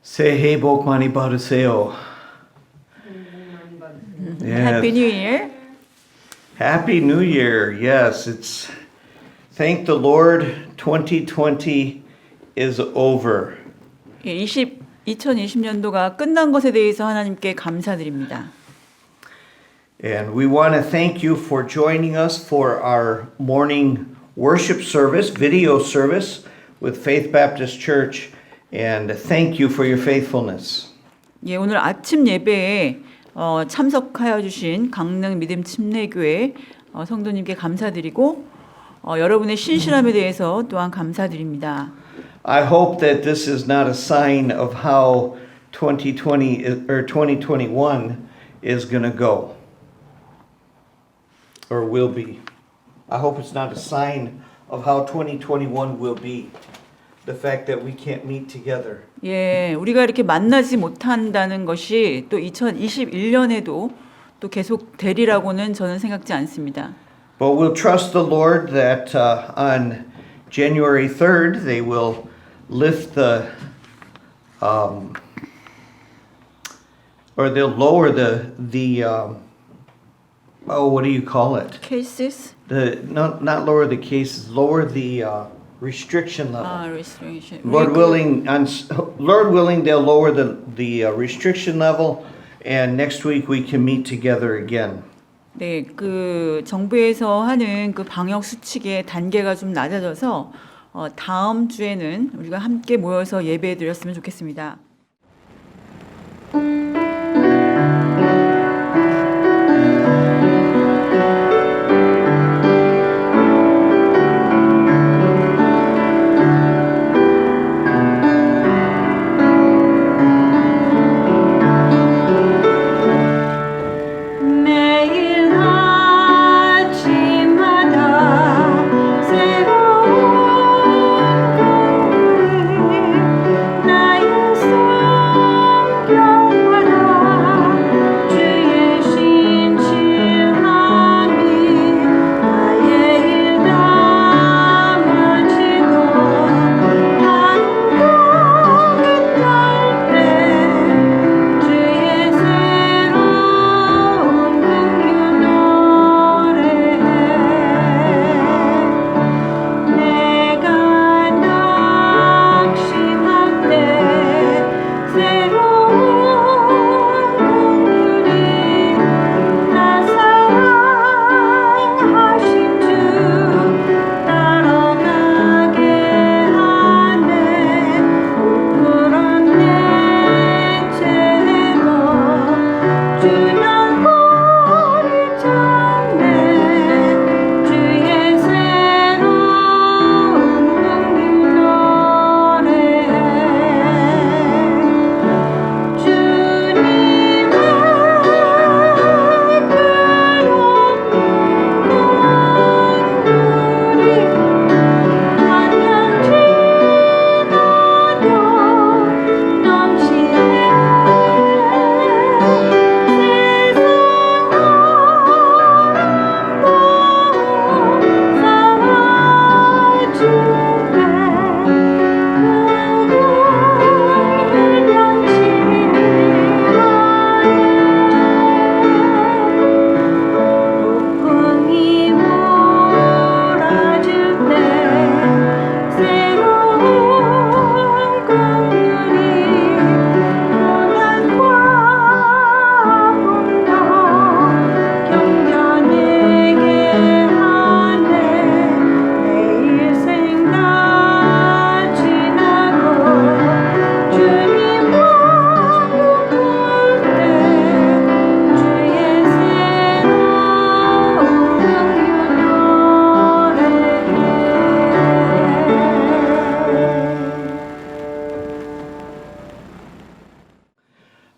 새해 복 많이 받으세요. Happy New Year. Happy New Year. Yes, it's thank the Lord 2020 is over. 2020년도가 끝난 것에 대해서 하나님께 감사드립니다. And we want to thank you for joining us for our morning worship service, video service with Faith Baptist Church. And thank you for your faithfulness. 예, 오늘 아침 예배에 참석하여 주신 강릉 믿음 침례교회 성도님께 감사드리고 여러분의 신실함에 대해서 또한 감사드립니다. I hope that this is not a sign of how 2020 or 2021 is going to go or will be. I hope it's not a sign of how 2021 will be. The fact that we can't meet together. 예, 우리가 이렇게 만나지 못한다는 것이 또 2021년에도 또 계속 되리라고는 저는 생각지 않습니다. But we'll trust the Lord that on January 3rd they will lift the or they'll lower the what do you call it? Cases? Not lower the cases, lower the restriction level. Restriction. Lord willing, they'll lower the restriction level, and next week we can meet together again. 네, 그 정부에서 하는 그 방역 수칙의 단계가 좀 낮아져서 다음 주에는 우리가 함께 모여서 예배드렸으면 좋겠습니다.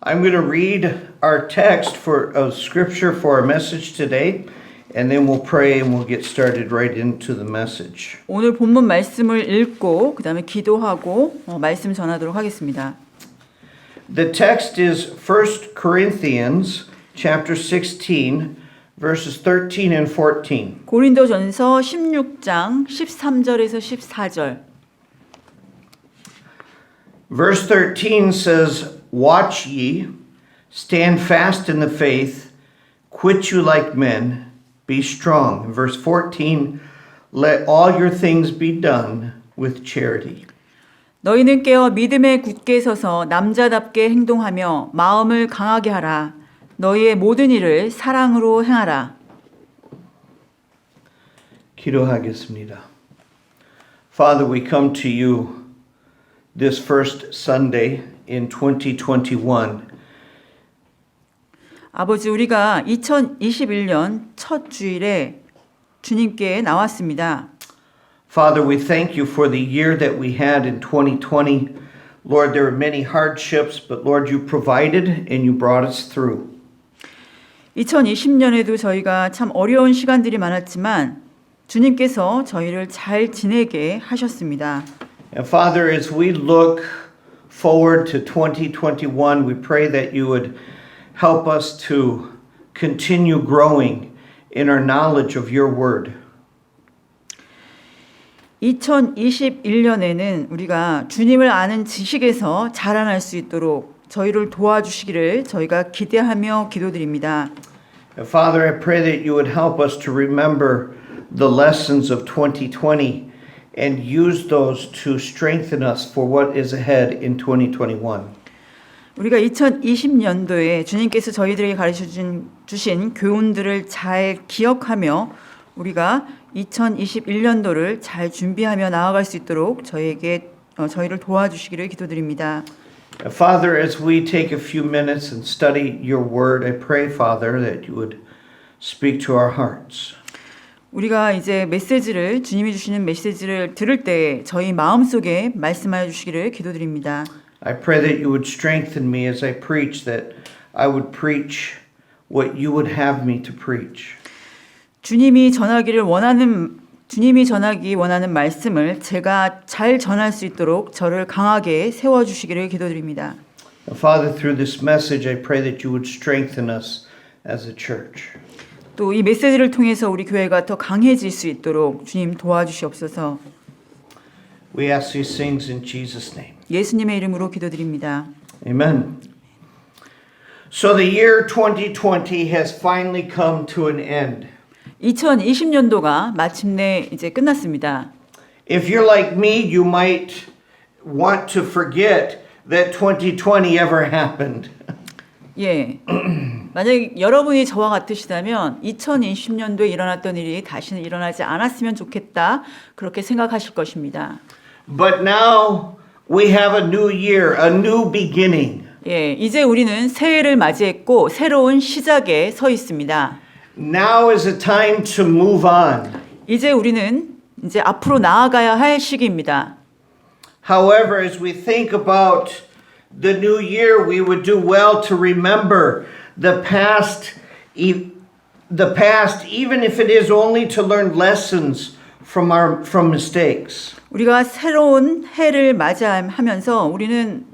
I'm going to read our text for scripture for our message today, and then we'll pray and we'll get started right into the message. 오늘 본문 말씀을 읽고 그다음에 기도하고 말씀 전하도록 하겠습니다. The text is 1 Corinthians chapter 16 verses 13 and 14. 고린도전서 16장 13절에서 14절. Verse 13 says, "Watch ye, stand fast in the faith, quit you like men, be strong." In verse 14, "Let all your things be done with charity." 너희는 깨어 믿음에 굳게 서서 남자답게 행동하며 마음을 강하게 하라. 너희의 모든 일을 사랑으로 행하라. 기도하겠습니다. Father, we come to you this first Sunday in 2021. 아버지, 우리가 2021년 첫 주일에 주님께 나왔습니다. Father, we thank you for the year that we had in 2020. Lord, there were many hardships, but Lord, you provided and you brought us through. 2020년에도 저희가 참 어려운 시간들이 많았지만 주님께서 저희를 잘 지내게 하셨습니다. And Father, as we look forward to 2021, we pray that you would help us to continue growing in our knowledge of your word. 2021년에는 우리가 주님을 아는 지식에서 자라날 수 있도록 저희를 도와주시기를 저희가 기대하며 기도드립니다. And Father, I pray that you would help us to remember the lessons of 2020 and use those to strengthen us for what is ahead in 2021. 우리가 2020년도에 주님께서 저희들에게 가르쳐 주신 교훈들을 잘 기억하며 우리가 2021년도를 잘 준비하며 나아갈 수 있도록 저희를 도와주시기를 기도드립니다. Father, as we take a few minutes and study your word, I pray, Father, that you would speak to our hearts. 우리가 이제 주님이 주시는 메시지를 들을 때 저희 마음속에 말씀하여 주시기를 기도드립니다. I pray that you would strengthen me as I preach, that I would preach what you would have me to preach. 주님이 전하기 원하는 말씀을 제가 잘 전할 수 있도록 저를 강하게 세워 주시기를 기도드립니다. Father, through this message, I pray that you would strengthen us as a church. 또 이 메시지를 통해서 우리 교회가 더 강해질 수 있도록 주님 도와주시옵소서. We ask these things in Jesus' name. 예수님의 이름으로 기도드립니다. Amen. So the year 2020 has finally come to an end. 2020년도가 마침내 이제 끝났습니다. If you're like me, you might want to forget that 2020 ever happened. 예. 만약에 여러분이 저와 같으시다면 2020년도에 일어났던 일이 다시는 일어나지 않았으면 좋겠다. 그렇게 생각하실 것입니다. But now we have a new year, a new beginning. 예, 이제 우리는 새해를 맞이했고 새로운 시작에 서 있습니다. Now is a time to move on. 이제 우리는 이제 앞으로 나아가야 할 시기입니다. However, as we think about the new year, we would do well to remember the past, even if it is only to learn lessons from mistakes. 우리가 새로운 해를 맞이하면서 우리는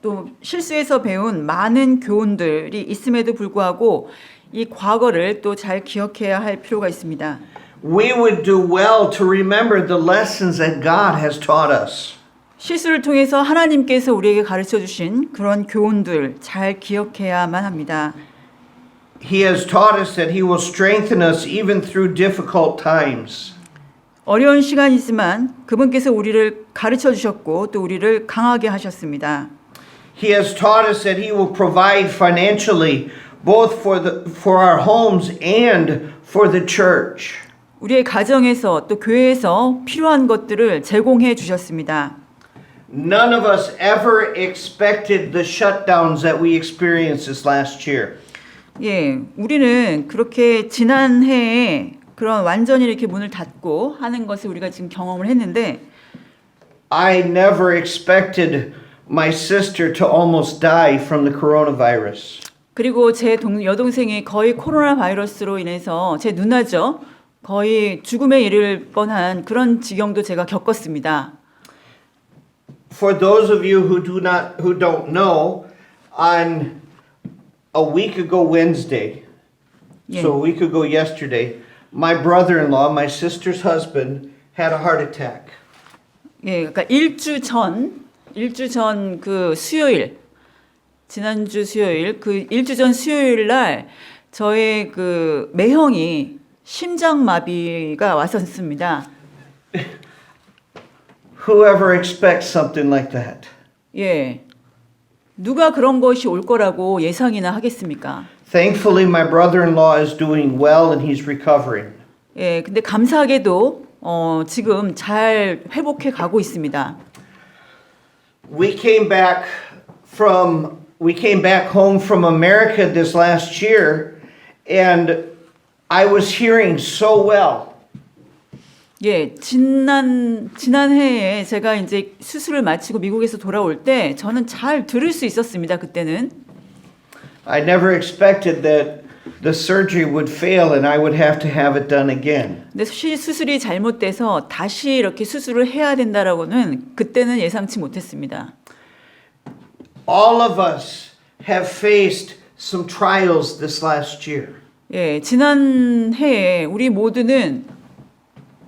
또 실수에서 배운 많은 교훈들이 있음에도 불구하고 이 과거를 또 잘 기억해야 할 필요가 있습니다. We would do well to remember the lessons that God has taught us. 실수를 통해서 하나님께서 우리에게 가르쳐 주신 그런 교훈들 잘 기억해야만 합니다. He has taught us that He will strengthen us even through difficult times. 어려운 시간이지만 그분께서 우리를 가르쳐 주셨고 또 우리를 강하게 하셨습니다. He has taught us that He will provide financially both for our homes and for the church. 우리의 가정에서 또 교회에서 필요한 것들을 제공해 주셨습니다. None of us ever expected the shutdowns that we experienced this last year. 예, 우리는 그렇게 지난 해에 그런 완전히 이렇게 문을 닫고 하는 것을 우리가 지금 경험을 했는데 I never expected my sister to almost die from the coronavirus. 그리고 제 여동생이 거의 코로나 바이러스로 인해서 제 누나죠. 거의 죽음에 이를 뻔한 그런 지경도 제가 겪었습니다. For those of you who don't know, on a week ago Wednesday, so a week ago yesterday, my brother-in-law, my sister's husband, had a heart attack. 예, 그러니까 일주 전 일주 전 그 수요일, 지난주 수요일, 그 일주 전 수요일 날 저의 그 매형이 심장마비가 왔었습니다. Whoever expects something like that? 예. 누가 그런 것이 올 거라고 예상이나 하겠습니까? Thankfully, my brother-in-law is doing well and he's recovering. 예, 근데 감사하게도 지금 잘 회복해 가고 있습니다. We came back home from America this last year, and I was hearing so well. 예, 지난해에 제가 이제 수술을 마치고 미국에서 돌아올 때 저는 잘 들을 수 있었습니다. 그때는. I never expected that the surgery would fail and I would have to have it done again. 근데 수술이 잘못돼서 다시 이렇게 수술을 해야 된다라고는 그때는 예상치 못했습니다. All of us have faced some trials this last year. 예, 지난 해에 우리 모두는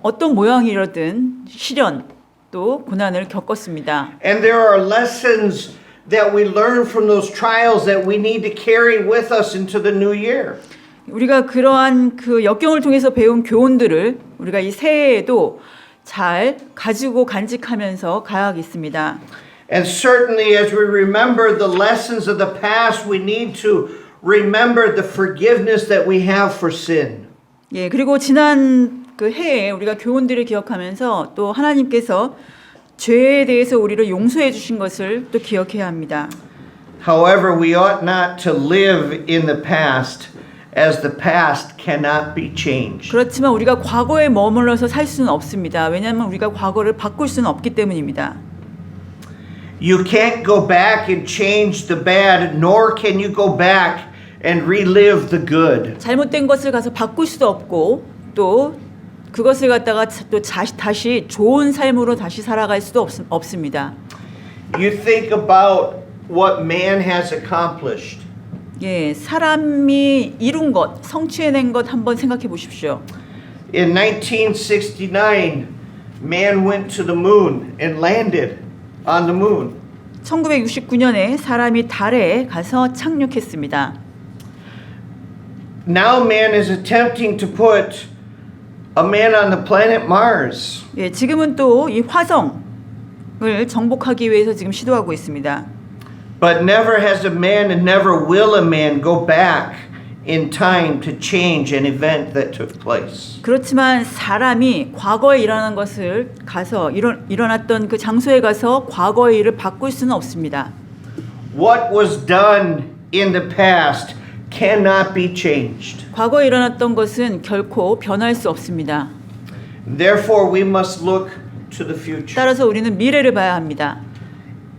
어떤 모양이라든 시련 또 고난을 겪었습니다. And there are lessons that we learn from those trials that we need to carry with us into the new year. 우리가 그러한 그 역경을 통해서 배운 교훈들을 우리가 이 새해에도 잘 가지고 간직하면서 가야겠습니다. And certainly as we remember the lessons of the past, we need to remember the forgiveness that we have for sin. 예, 그리고 지난 그 해에 우리가 교훈들을 기억하면서 또 하나님께서 죄에 대해서 우리를 용서해 주신 것을 또 기억해야 합니다. However, we ought not to live in the past as the past cannot be changed. 그렇지만 우리가 과거에 머물러서 살 수는 없습니다. 왜냐하면 우리가 과거를 바꿀 수는 없기 때문입니다. You can't go back and change the bad, nor can you go back and relive the good. 잘못된 것을 가서 바꿀 수도 없고 또 그것을 갖다가 또 다시 좋은 삶으로 다시 살아갈 수도 없습니다. You think about what man has accomplished. 예, 사람이 이룬 것, 성취해낸 것 한번 생각해 보십시오. In 1969, man went to the moon and landed on the moon. 1969년에 사람이 달에 가서 착륙했습니다. Now man is attempting to put a man on the planet Mars. 예, 지금은 또 이 화성을 정복하기 위해서 지금 시도하고 있습니다. But never has a man and never will a man go back in time to change an event that took place. 그렇지만 사람이 과거에 일어난 것을 가서 일어났던 그 장소에 가서 과거의 일을 바꿀 수는 없습니다. What was done in the past cannot be changed. 과거에 일어났던 것은 결코 변할 수 없습니다. Therefore, we must look to the future. 따라서 우리는 미래를 봐야 합니다.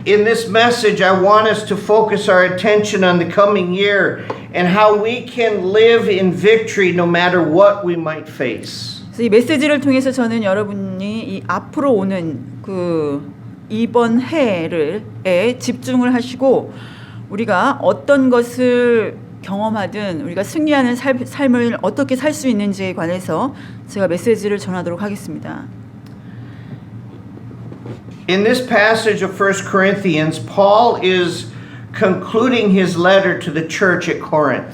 In this message, I want us to focus our attention on the coming year and how we can live in victory no matter what we might face. 그래서 이 메시지를 통해서 저는 여러분이 이 앞으로 오는 그 이번 해에 집중을 하시고 우리가 어떤 것을 경험하든 우리가 승리하는 삶을 어떻게 살 수 있는지에 관해서 제가 메시지를 전하도록 하겠습니다. In this passage of 1 Corinthians, Paul is concluding his letter to the church at Corinth.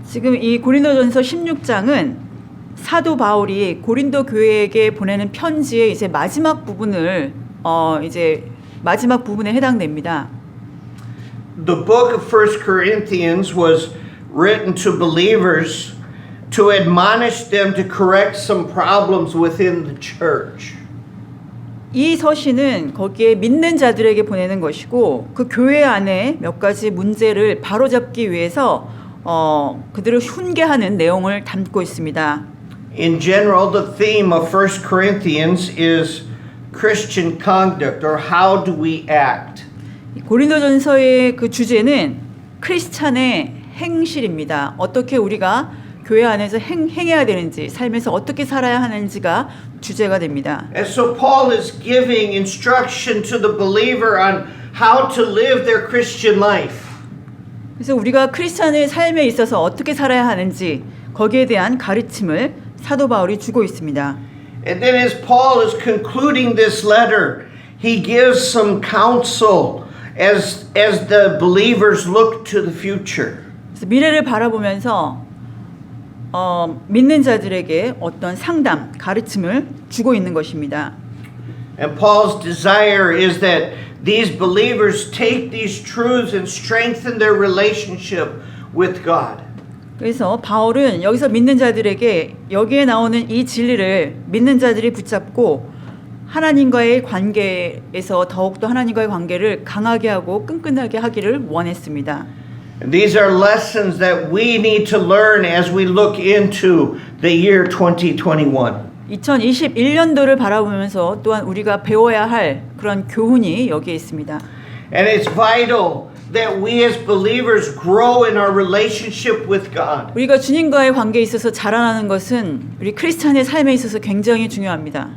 지금 이 고린도전서 16장은 사도 바울이 고린도 교회에게 보내는 편지의 이제 마지막 부분을 마지막 부분에 해당됩니다. The book of 1 Corinthians was written to believers to admonish them to correct some problems within the church. 이 서신은 거기에 믿는 자들에게 보내는 것이고 그 교회 안에 몇 가지 문제를 바로잡기 위해서 그들을 훈계하는 내용을 담고 있습니다. In general, the theme of 1 Corinthians is Christian conduct, or how do we act. 고린도전서의 그 주제는 크리스찬의 행실입니다. 어떻게 우리가 교회 안에서 행해야 되는지, 삶에서 어떻게 살아야 하는지가 주제가 됩니다. And so Paul is giving instruction to the believer on how to live their Christian life. 그래서 우리가 크리스찬의 삶에 있어서 어떻게 살아야 하는지 거기에 대한 가르침을 사도 바울이 주고 있습니다. And then as Paul is concluding this letter, he gives some counsel as the believers look to the future. 그래서 미래를 바라보면서 믿는 자들에게 어떤 상담, 가르침을 주고 있는 것입니다. And Paul's desire is that these believers take these truths and strengthen their relationship with God. 그래서 바울은 여기서 믿는 자들에게 여기에 나오는 이 진리를 믿는 자들이 붙잡고 하나님과의 관계에서 더욱더 하나님과의 관계를 강하게 하고 끈끈하게 하기를 원했습니다. And these are lessons that we need to learn as we look into the year 2021. 2021년도를 바라보면서 또한 우리가 배워야 할 그런 교훈이 여기에 있습니다. And it's vital that we as believers grow in our relationship with God. 우리가 주님과의 관계에 있어서 자라나는 것은 우리 크리스찬의 삶에 있어서 굉장히 중요합니다.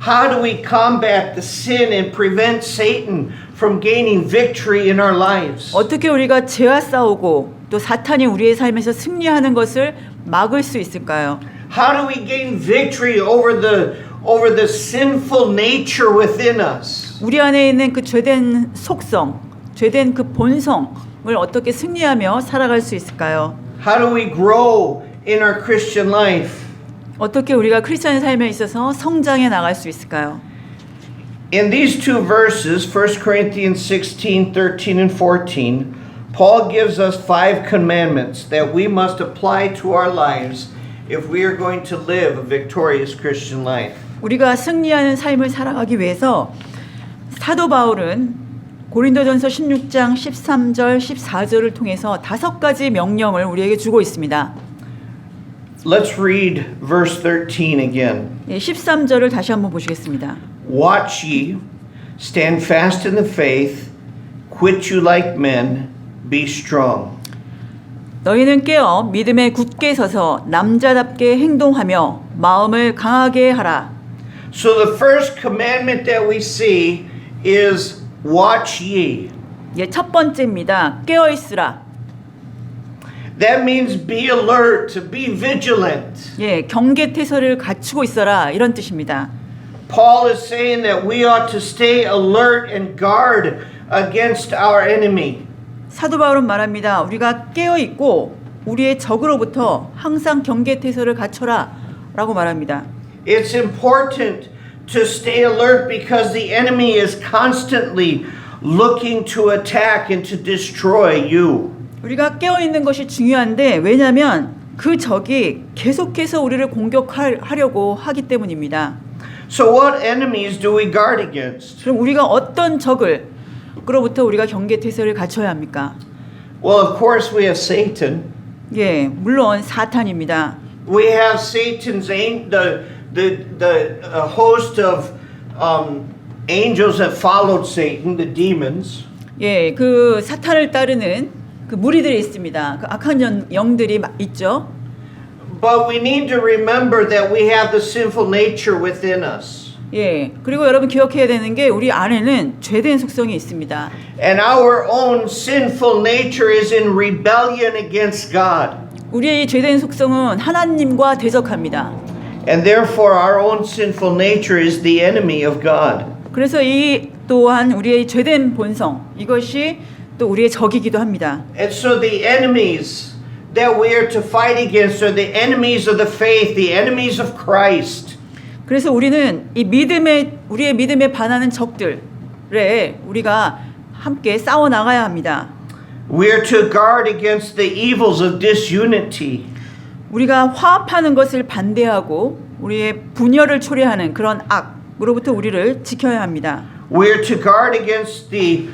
How do we combat the sin and prevent Satan from gaining victory in our lives? 어떻게 우리가 죄와 싸우고 또 사탄이 우리의 삶에서 승리하는 것을 막을 수 있을까요? How do we gain victory over the sinful nature within us? 우리 안에 있는 그 죄된 속성, 죄된 그 본성을 어떻게 승리하며 살아갈 수 있을까요? How do we grow in our Christian life? 어떻게 우리가 크리스천의 삶에 있어서 성장해 나갈 수 있을까요? In these two verses, 1 Corinthians 16, 13, and 14, Paul gives us 5 commandments that we must apply to our lives if we are going to live a victorious Christian life. 우리가 승리하는 삶을 살아가기 위해서 사도 바울은 고린도전서 16장 13절, 14절을 통해서 5가지 명령을 우리에게 주고 있습니다. Let's read verse 13 again. 13절을 다시 한번 보시겠습니다. Watch ye, stand fast in the faith, quit you like men, be strong. 너희는 깨어 믿음에 굳게 서서 남자답게 행동하며 마음을 강하게 하라. So the first commandment that we see is watch ye. 첫 번째입니다. 깨어 있으라. That means be alert, to be vigilant. 경계태세를 갖추고 있어라 이런 뜻입니다. Paul is saying that we ought to stay alert and guard against our enemy. 사도 바울은 말합니다. 우리가 깨어 있고 우리의 적으로부터 항상 경계태세를 갖춰라라고 말합니다. It's important to stay alert because the enemy is constantly looking to attack and to destroy you. 우리가 깨어 있는 것이 중요한데 왜냐하면 그 적이 계속해서 우리를 공격하려고 하기 때문입니다. So what enemies do we guard against? 그럼 우리가 어떤 적을 그로부터 우리가 경계태세를 갖춰야 합니까? Well, of course we have Satan. 물론 사탄입니다. We have Satan's the host of angels that followed Satan, the demons. 그 사탄을 따르는 그 무리들이 있습니다. 그 악한 영들이 있죠. But we need to remember that we have the sinful nature within us. 그리고 여러분 기억해야 되는 게 우리 안에는 죄된 속성이 있습니다. And our own sinful nature is in rebellion against God. 우리의 죄된 속성은 하나님과 대적합니다. And therefore our own sinful nature is the enemy of God. 그래서 이 또한 우리의 죄된 본성 이것이 또 우리의 적이기도 합니다. And so the enemies that we are to fight against are the enemies of the faith, the enemies of Christ. 그래서 우리는 이 우리의 믿음에 반하는 적들에 우리가 함께 싸워 나가야 합니다. We are to guard against the evils of disunity. 우리가 화합하는 것을 반대하고 우리의 분열을 초래하는 그런 악으로부터 우리를 지켜야 합니다. We are to guard against the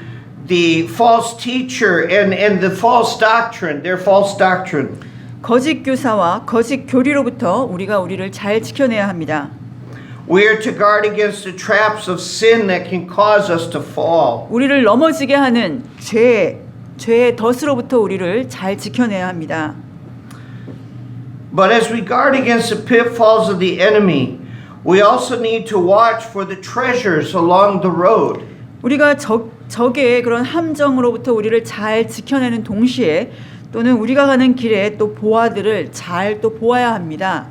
false teacher and the false doctrine, their false doctrine. 거짓 교사와 거짓 교리로부터 우리를 잘 지켜내야 합니다. We are to guard against the traps of sin that can cause us to fall. 우리를 넘어지게 하는 죄의 덫으로부터 우리를 잘 지켜내야 합니다. But as we guard against the pitfalls of the enemy, we also need to watch for the treasures along the road. 우리가 적의 그런 함정으로부터 우리를 잘 지켜내는 동시에 또는 우리가 가는 길에 또 보아들을 잘 또 보아야 합니다.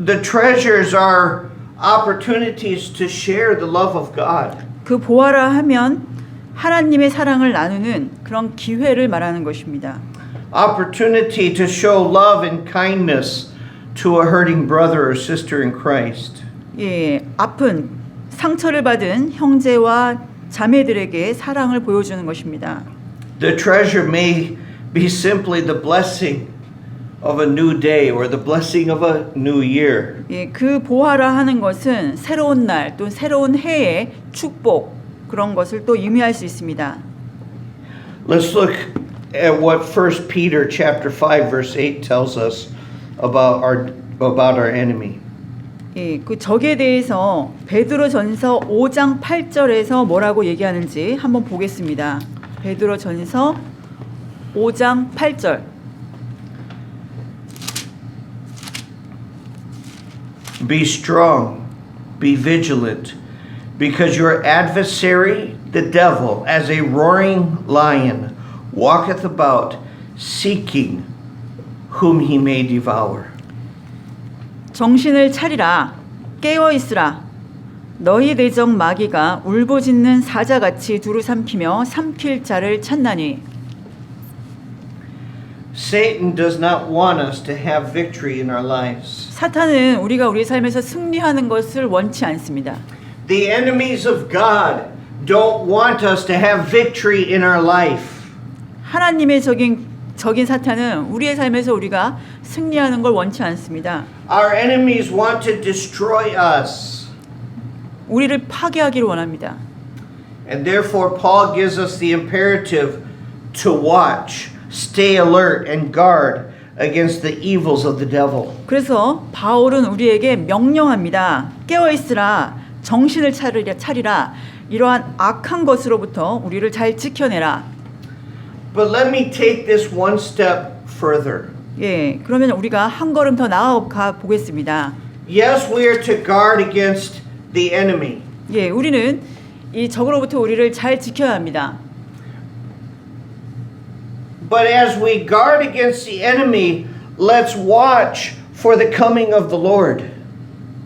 The treasures are opportunities to share the love of God. 그 보아라 하면 하나님의 사랑을 나누는 그런 기회를 말하는 것입니다. Opportunity to show love and kindness to a hurting brother or sister in Christ. 예, 아픈 상처를 받은 형제와 자매들에게 사랑을 보여주는 것입니다. The treasure may be simply the blessing of a new day or the blessing of a new year. 예, 그 보아라 하는 것은 새로운 날 또 새로운 해의 축복 그런 것을 또 의미할 수 있습니다. Let's look at what 1 Peter chapter 5 verse 8 tells us about our enemy. 예, 그 적에 대해서 베드로전서 5장 8절에서 뭐라고 얘기하는지 한번 보겠습니다. 베드로전서 5장 8절. Be strong, be vigilant, because your adversary, the devil, as a roaring lion, walketh about, seeking whom he may devour. 정신을 차리라, 깨어 있으라. 너희 내적 마귀가 울부짖는 사자같이 두루 삼키며 삼킬 자를 찾나니. Satan does not want us to have victory in our lives. 사탄은 우리가 우리 삶에서 승리하는 것을 원치 않습니다. The enemies of God don't want us to have victory in our life. 하나님의 적인 사탄은 우리의 삶에서 우리가 승리하는 걸 원치 않습니다. Our enemies want to destroy us. 우리를 파괴하기를 원합니다. And therefore Paul gives us the imperative to watch, stay alert and guard against the evils of the devil. 그래서 바울은 우리에게 명령합니다. 깨어 있으라, 정신을 차리라. 이러한 악한 것으로부터 우리를 잘 지켜내라. But let me take this one step further. 예, 그러면 우리가 한 걸음 더 나아가 보겠습니다. Yes, we are to guard against the enemy. 예, 우리는 이 적으로부터 우리를 잘 지켜야 합니다. But as we guard against the enemy, let's watch for the coming of the Lord.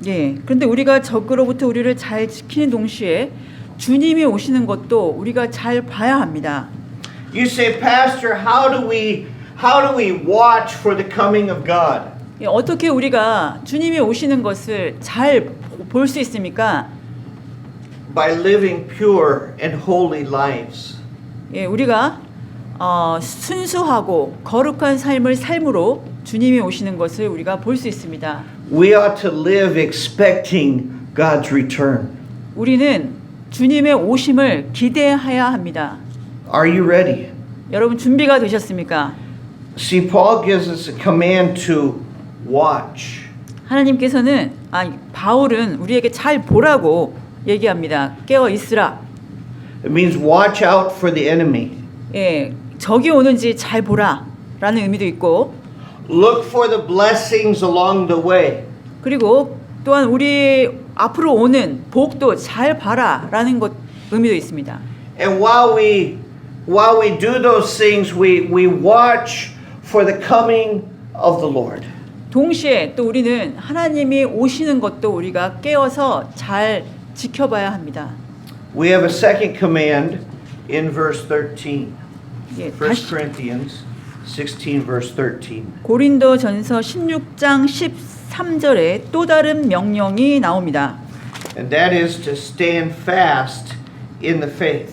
예, 그런데 우리가 적으로부터 우리를 잘 지키는 동시에 주님이 오시는 것도 우리가 잘 봐야 합니다. You say, Pastor, how do we watch for the coming of God? 예, 어떻게 우리가 주님이 오시는 것을 잘 볼 수 있습니까? By living pure and holy lives. 예, 우리가 순수하고 거룩한 삶을 삶으로 주님이 오시는 것을 우리가 볼 수 있습니다. We ought to live expecting God's return. 우리는 주님의 오심을 기대해야 합니다. Are you ready? 여러분 준비가 되셨습니까? See, Paul gives us a command to watch. 하나님께서는 바울은 우리에게 잘 보라고 얘기합니다. 깨어 있으라. It means watch out for the enemy. 예, 적이 오는지 잘 보라라는 의미도 있고, Look for the blessings along the way. 그리고 또한 우리 앞으로 오는 복도 잘 봐라라는 것 의미도 있습니다. And while we do those things, we watch for the coming of the Lord. 동시에 또 우리는 하나님이 오시는 것도 우리가 깨어서 잘 지켜봐야 합니다. We have a second command in verse 13. 예, 1 Corinthians 16 verse 13. 고린도전서 16장 13절에 또 다른 명령이 나옵니다. And that is to stand fast in the faith.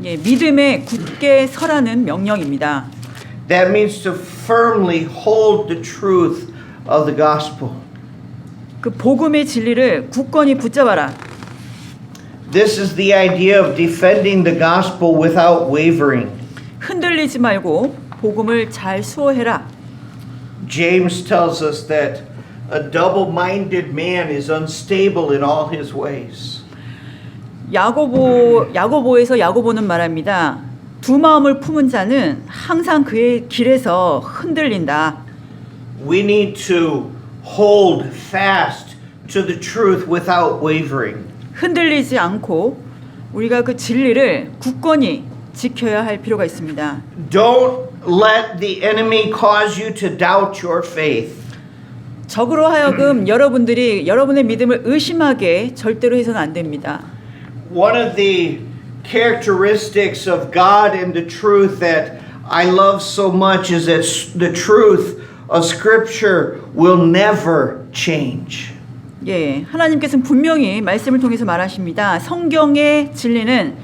예, 믿음에 굳게 서라는 명령입니다. That means to firmly hold the truth of the gospel. 그 복음의 진리를 굳건히 붙잡아라. This is the idea of defending the gospel without wavering. 흔들리지 말고 복음을 잘 수호해라. James tells us that a double-minded man is unstable in all his ways. 야고보에서 야고보는 말합니다. 두 마음을 품은 자는 항상 그의 길에서 흔들린다. We need to hold fast to the truth without wavering. 흔들리지 않고 우리가 그 진리를 굳건히 지켜야 할 필요가 있습니다. Don't let the enemy cause you to doubt your faith. 적으로 하여금 여러분들이 여러분의 믿음을 의심하게 절대로 해서는 안 됩니다. One of the characteristics of God and the truth that I love so much is that the truth of Scripture will never change. 예, 하나님께서는 분명히 말씀을 통해서 말하십니다. 성경의 진리는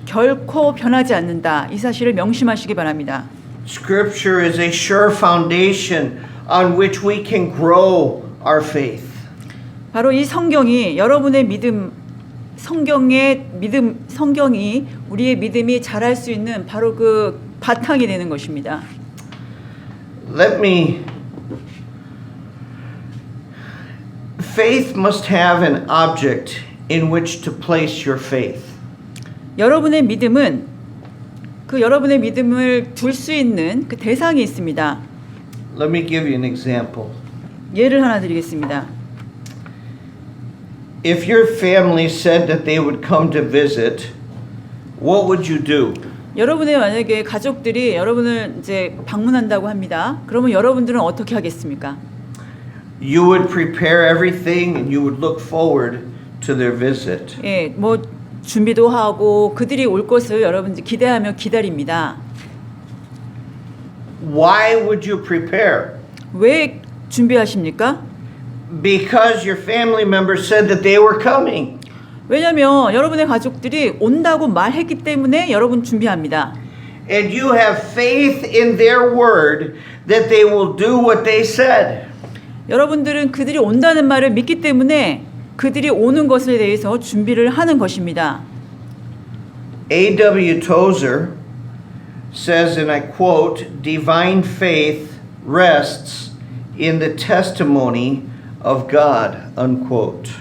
결코 변하지 않는다. 이 사실을 명심하시기 바랍니다. Scripture is a sure foundation on which we can grow our faith. 바로 이 성경이 여러분의 믿음, 성경이 우리의 믿음이 자랄 수 있는 바로 그 바탕이 되는 것입니다. Faith must have an object in which to place your faith. 여러분의 믿음은 여러분의 믿음을 둘 수 있는 그 대상이 있습니다. Let me give you an example. 예를 하나 드리겠습니다. If your family said that they would come to visit, what would you do? 여러분의 만약에 가족들이 여러분을 이제 방문한다고 합니다. 그러면 여러분들은 어떻게 하겠습니까? You would prepare everything and you would look forward to their visit. 예, 뭐 준비도 하고 그들이 올 것을 여러분들 기대하며 기다립니다. Why would you prepare? 왜 준비하십니까? Because your family members said that they were coming. 왜냐하면 여러분의 가족들이 온다고 말했기 때문에 여러분 준비합니다. And you have faith in their word that they will do what they said. 여러분들은 그들이 온다는 말을 믿기 때문에 그들이 오는 것에 대해서 준비를 하는 것입니다. A.W. Tozer says, and I quote, "Divine faith rests in the testimony of God." Unquote.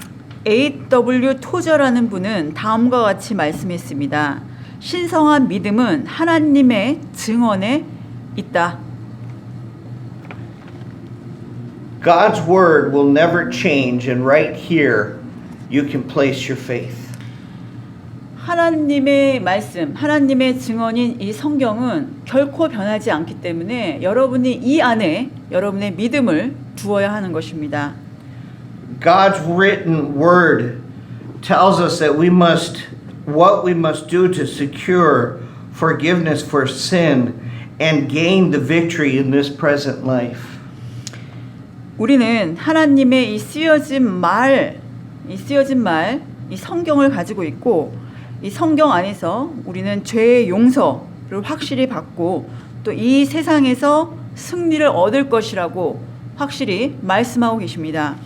A.W. 토저라는 분은 다음과 같이 말씀했습니다. 신성한 믿음은 하나님의 증언에 있다. God's word will never change, and right here you can place your faith. 하나님의 말씀, 하나님의 증언인 이 성경은 결코 변하지 않기 때문에 여러분이 이 안에 여러분의 믿음을 두어야 하는 것입니다. God's written word tells us that what we must do to secure forgiveness for sin and gain the victory in this present life. 우리는 하나님의 이 쓰여진 말, 이 성경을 가지고 있고 이 성경 안에서 우리는 죄의 용서를 확실히 받고 또 이 세상에서 승리를 얻을 것이라고 확실히 말씀하고 계십니다.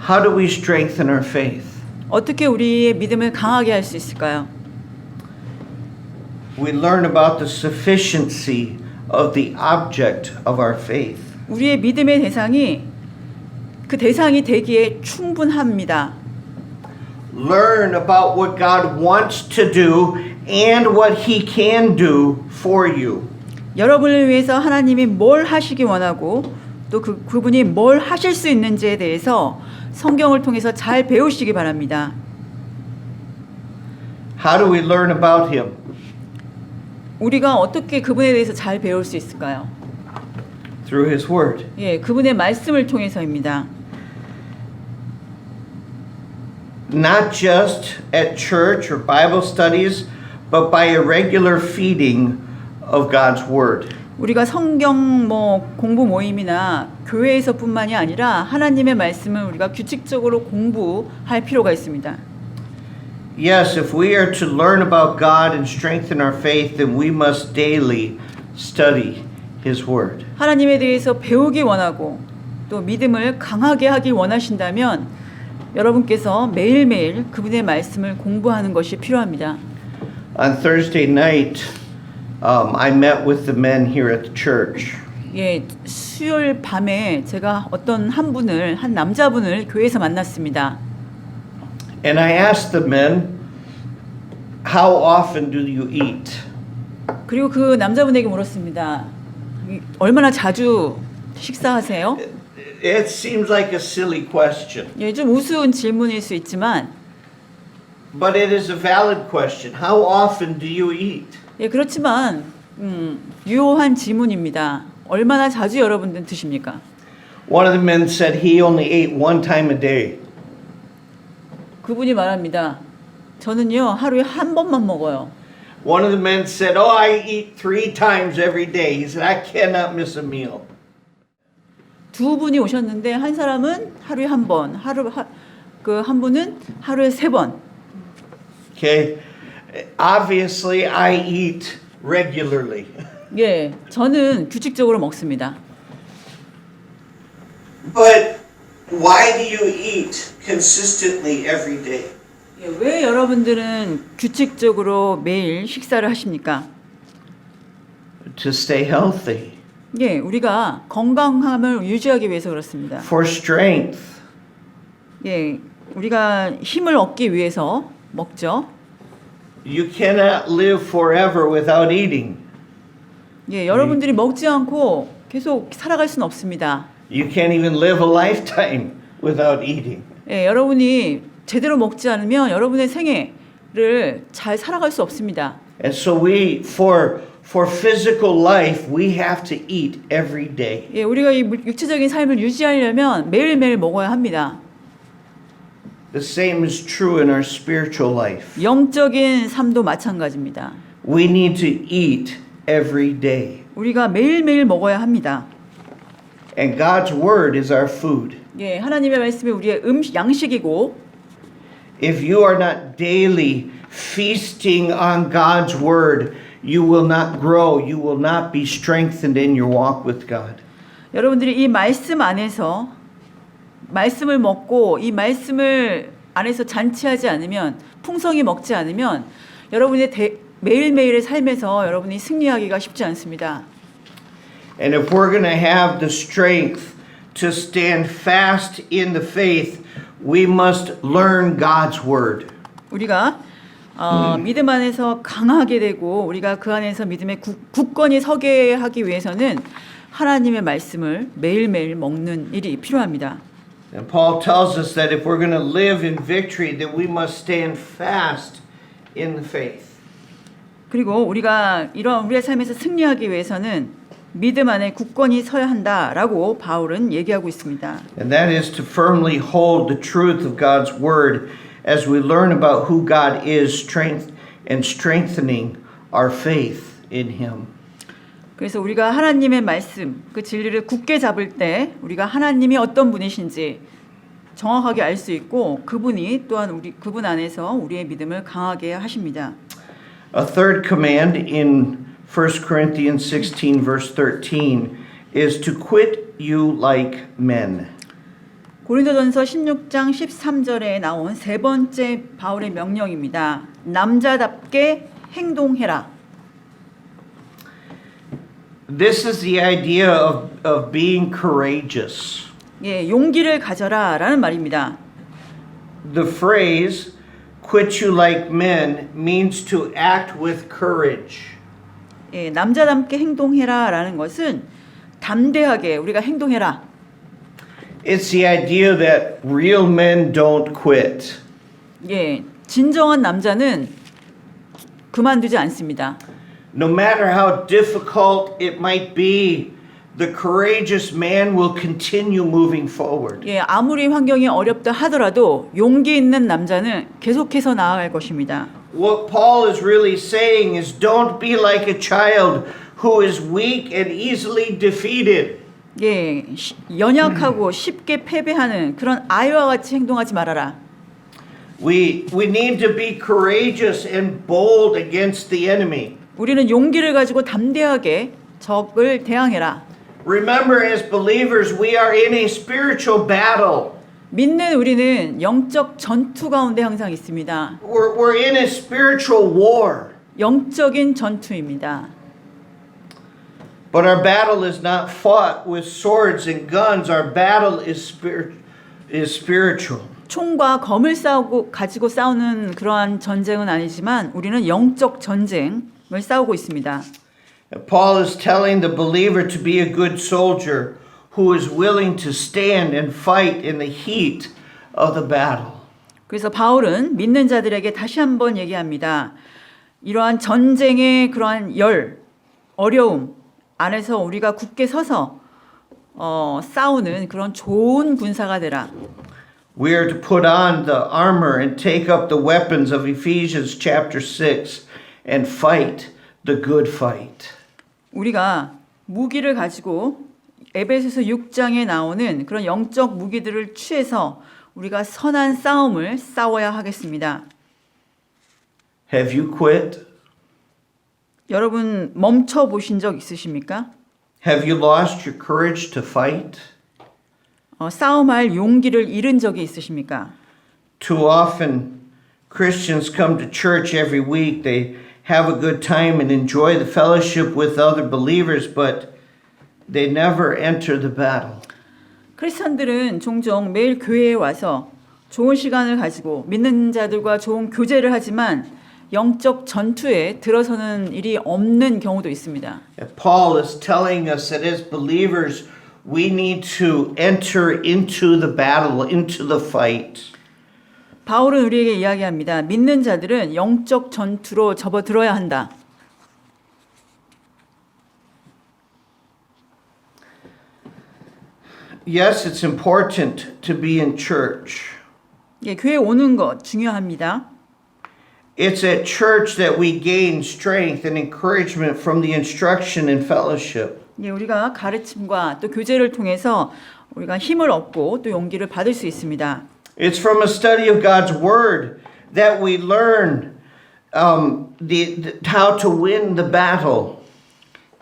How do we strengthen our faith? 어떻게 우리의 믿음을 강하게 할 수 있을까요? We learn about the sufficiency of the object of our faith. 우리의 믿음의 대상이 그 대상이 되기에 충분합니다. Learn about what God wants to do and what He can do for you. 여러분을 위해서 하나님이 뭘 하시기 원하고 또 그분이 뭘 하실 수 있는지에 대해서 성경을 통해서 잘 배우시기 바랍니다. How do we learn about Him? 우리가 어떻게 그분에 대해서 잘 배울 수 있을까요? Through His Word. 예, 그분의 말씀을 통해서입니다. Not just at church or Bible studies, but by a regular feeding of God's Word. 우리가 성경 공부 모임이나 교회에서뿐만이 아니라 하나님의 말씀을 우리가 규칙적으로 공부할 필요가 있습니다. Yes, if we are to learn about God and strengthen our faith, then we must daily study His Word. 하나님에 대해서 배우기 원하고 또 믿음을 강하게 하기 원하신다면 여러분께서 매일매일 그분의 말씀을 공부하는 것이 필요합니다. On Thursday night, I met with the men here at the church. 예, 수요일 밤에 제가 한 남자분을 교회에서 만났습니다. And I asked the men, how often do you eat? 그리고 그 남자분에게 물었습니다. 얼마나 자주 식사하세요? It seems like a silly question, 예, 좀 우스운 질문일 수 있지만 but it is a valid question. How often do you eat? 예, 그렇지만 유효한 질문입니다. 얼마나 자주 여러분들 드십니까? One of the men said he only ate one time a day. 그분이 말합니다. 저는요 하루에 한 번만 먹어요. One of the men said, "Oh, I eat 3 times every day." He said, "I cannot miss a meal." 두 분이 오셨는데 한 사람은 하루에 한 번, 그 한 분은 하루에 3번. Okay? Obviously, I eat regularly. 예, 저는 규칙적으로 먹습니다. But why do you eat consistently every day? 예, 왜 여러분들은 규칙적으로 매일 식사를 하십니까? To stay healthy, 예, 우리가 건강함을 유지하기 위해서 그렇습니다. for strength. 예, 우리가 힘을 얻기 위해서 먹죠. You cannot live forever without eating. 예, 여러분들이 먹지 않고 계속 살아갈 수는 없습니다. You can't even live a lifetime without eating. 예, 여러분이 제대로 먹지 않으면 여러분의 생애를 잘 살아갈 수 없습니다. And so for physical life, we have to eat every day. 예, 우리가 이 육체적인 삶을 유지하려면 매일매일 먹어야 합니다. The same is true in our spiritual life. 영적인 삶도 마찬가지입니다. We need to eat every day. 우리가 매일매일 먹어야 합니다. And God's word is our food. 예, 하나님의 말씀이 우리의 양식이고 If you are not daily feasting on God's word, you will not grow. You will not be strengthened in your walk with God. 여러분들이 이 말씀 안에서 말씀을 먹고 이 말씀을 안에서 잔치하지 않으면 풍성히 먹지 않으면 여러분의 매일매일의 삶에서 여러분이 승리하기가 쉽지 않습니다. And if we're going to have the strength to stand fast in the faith, we must learn God's word. 우리가 믿음 안에서 강하게 되고 우리가 그 안에서 믿음의 굳건히 서게 하기 위해서는 하나님의 말씀을 매일매일 먹는 일이 필요합니다. And Paul tells us that if we're going to live in victory, then we must stand fast in the faith. 그리고 우리가 이러한 우리의 삶에서 승리하기 위해서는 믿음 안에 굳건히 서야 한다라고 바울은 얘기하고 있습니다. And that is to firmly hold the truth of God's word as we learn about who God is, strengthening our faith in Him. 그래서 우리가 하나님의 말씀, 그 진리를 굳게 잡을 때 우리가 하나님이 어떤 분이신지 정확하게 알 수 있고 그분이 또한 그분 안에서 우리의 믿음을 강하게 하십니다. A third command in 1 Corinthians 16 verse 13 is to quit you like men. 고린도전서 16장 13절에 나온 세 번째 바울의 명령입니다. 남자답게 행동해라. This is the idea of being courageous. 예, 용기를 가져라라는 말입니다. The phrase quit you like men means to act with courage. 예, 남자답게 행동해라라는 것은 담대하게 우리가 행동해라. It's the idea that real men don't quit. 예, 진정한 남자는 그만두지 않습니다. No matter how difficult it might be, the courageous man will continue moving forward. 예, 아무리 환경이 어렵다 하더라도 용기 있는 남자는 계속해서 나아갈 것입니다. What Paul is really saying is don't be like a child who is weak and easily defeated. 예, 연약하고 쉽게 패배하는 그런 아이와 같이 행동하지 말아라. We need to be courageous and bold against the enemy. 우리는 용기를 가지고 담대하게 적을 대항해라. Remember, as believers, we are in a spiritual battle. 믿는 우리는 영적 전투 가운데 항상 있습니다. We're in a spiritual war. 영적인 전투입니다. But our battle is not fought with swords and guns. Our battle is spiritual. 총과 검을 가지고 싸우는 그러한 전쟁은 아니지만 우리는 영적 전쟁을 싸우고 있습니다. Paul is telling the believer to be a good soldier who is willing to stand and fight in the heat of the battle. 그래서 바울은 믿는 자들에게 다시 한번 얘기합니다. 이러한 전쟁의 그러한 어려움 안에서 우리가 굳게 서서 싸우는 그런 좋은 군사가 되라. We are to put on the armor and take up the weapons of Ephesians chapter 6 and fight the good fight. 우리가 무기를 가지고 에베소서 6장에 나오는 그런 영적 무기들을 취해서 우리가 선한 싸움을 싸워야 하겠습니다. Have you quit? 여러분 멈춰 보신 적 있으십니까? Have you lost your courage to fight? 싸움할 용기를 잃은 적이 있으십니까? Too often, Christians come to church every week. They have a good time and enjoy the fellowship with other believers, but they never enter the battle. 크리스천들은 종종 매일 교회에 와서 좋은 시간을 가지고 믿는 자들과 좋은 교제를 하지만 영적 전투에 들어서는 일이 없는 경우도 있습니다. Paul is telling us that as believers, we need to enter into the battle, into the fight. 바울은 우리에게 이야기합니다. 믿는 자들은 영적 전투로 접어들어야 한다. Yes, it's important to be in church. 예, 교회 오는 것 중요합니다. It's at church that we gain strength and encouragement from the instruction and fellowship. 예, 우리가 가르침과 또 교제를 통해서 우리가 힘을 얻고 또 용기를 받을 수 있습니다. It's from a study of God's Word that we learn how to win the battle.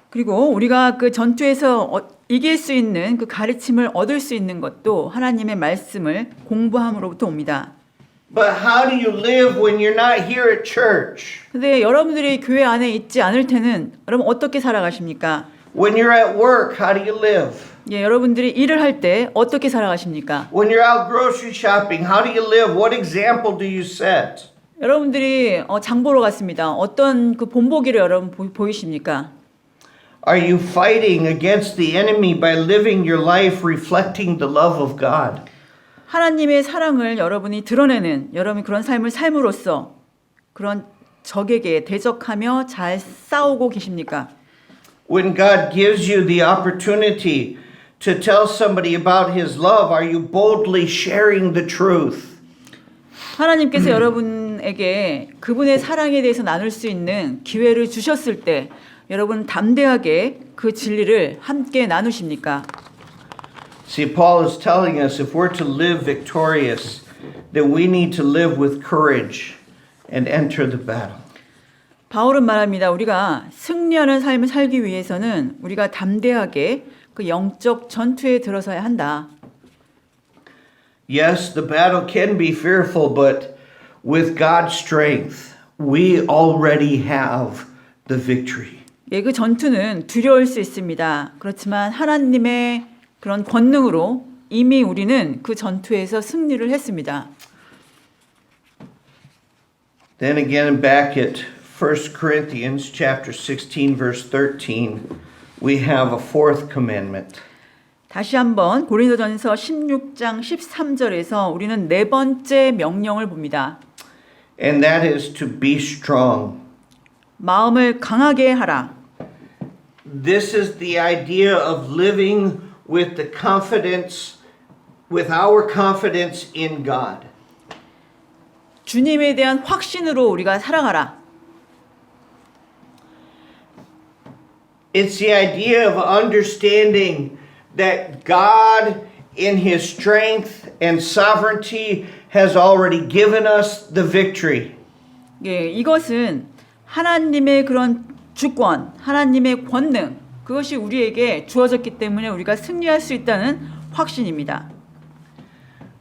그리고 우리가 그 전투에서 이길 수 있는 그 가르침을 얻을 수 있는 것도 하나님의 말씀을 공부함으로부터 옵니다. But how do you live when you're not here at church? 근데 여러분들이 교회 안에 있지 않을 때는 여러분 어떻게 살아가십니까? When you're at work, how do you live? 예, 여러분들이 일을 할 때 어떻게 살아가십니까? When you're out grocery shopping, how do you live? What example do you set? 여러분들이 장 보러 갔습니다. 어떤 그 본보기를 여러분 보이십니까? Are you fighting against the enemy by living your life reflecting the love of God? 하나님의 사랑을 여러분이 드러내는 여러분이 그런 삶을 삶으로써 그런 적에게 대적하며 잘 싸우고 계십니까? When God gives you the opportunity to tell somebody about His love, are you boldly sharing the truth? 하나님께서 여러분에게 그분의 사랑에 대해서 나눌 수 있는 기회를 주셨을 때 여러분 담대하게 그 진리를 함께 나누십니까? See, Paul is telling us if we're to live victorious, then we need to live with courage and enter the battle. 바울은 말합니다. 우리가 승리하는 삶을 살기 위해서는 우리가 담대하게 그 영적 전투에 들어서야 한다. Yes, the battle can be fearful, but with God's strength, we already have the victory. 예, 그 전투는 두려울 수 있습니다. 그렇지만 하나님의 그런 권능으로 이미 우리는 그 전투에서 승리를 했습니다. Then again, back at 1 Corinthians chapter 16, verse 13, we have a fourth commandment. 다시 한번 고린도전서 16장 13절에서 우리는 네 번째 명령을 봅니다. And that is to be strong. 마음을 강하게 하라. This is the idea of living with the confidence, with our confidence in God. 주님에 대한 확신으로 우리가 살아가라. It's the idea of understanding that God, in His strength and sovereignty, has already given us the victory. 예, 이것은 하나님의 그런 주권, 하나님의 권능, 그것이 우리에게 주어졌기 때문에 우리가 승리할 수 있다는 확신입니다.